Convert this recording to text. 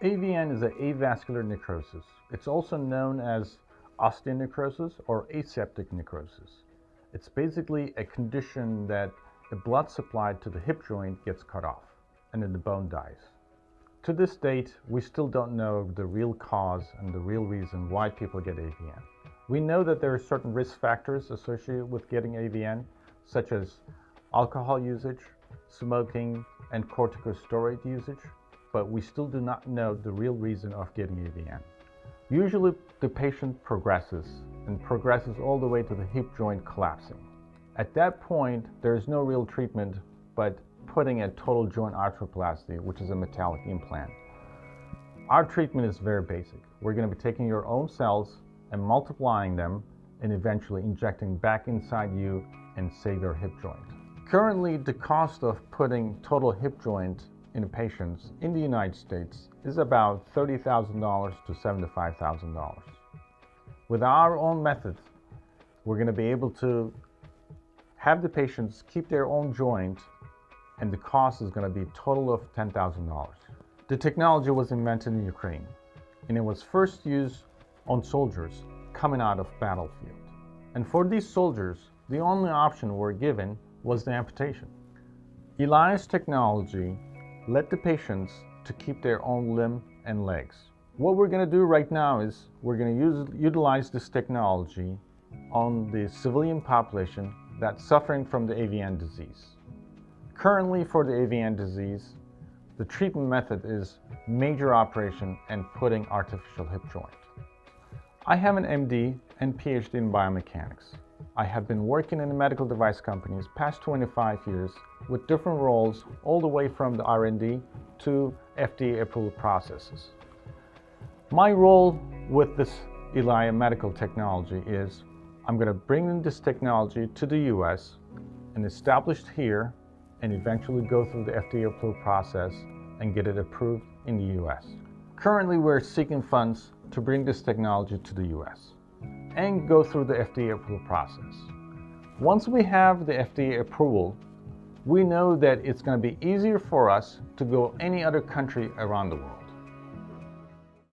AVN is an avascular necrosis. It's also known as osteonecrosis or aseptic necrosis. It's basically a condition that the blood supply to the hip joint gets cut off and then the bone dies. To this date, we still don't know the real cause and the real reason why people get AVN. We know that there are certain risk factors associated with getting AVN, such as alcohol usage, smoking, and corticosteroid usage, but we still do not know the real reason of getting AVN. Usually the patient progresses all the way to the hip joint collapsing. At that point, there is no real treatment but putting a total joint arthroplasty, which is a metallic implant. Our treatment is very basic. We're going to be taking your own cells and multiplying them and eventually injecting back inside you and save your hip joint. Currently, the cost of putting total hip joint in patients in the United States is about $30,000 to $75,000. With our own method, we're going to be able to have the patients keep their own joint, and the cost is going to be a total of $10,000. The technology was invented in Ukraine, and it was first used on soldiers coming out of battlefield. And for these soldiers, the only option we're given was the amputation. Ilaya's technology let the patients to keep their own limb and legs. What we're going to do right now is we're going to utilize this technology on the civilian population that's suffering from the AVN disease. Currently, for the AVN disease, the treatment method is major operation and putting artificial hip joint. I have an MD and PhD in biomechanics. I have been working in the medical device companies past 25 years with different roles all the way from the R&D to FDA approval processes. My role with this ilaya medical technology is I'm going to bring in this technology to the US and establish it here and eventually go through the FDA approval process and get it approved in the US. Currently, we're seeking funds to bring this technology to the US and go through the FDA approval process. Once we have the FDA approval, we know that it's going to be easier for us to go any other country around the world.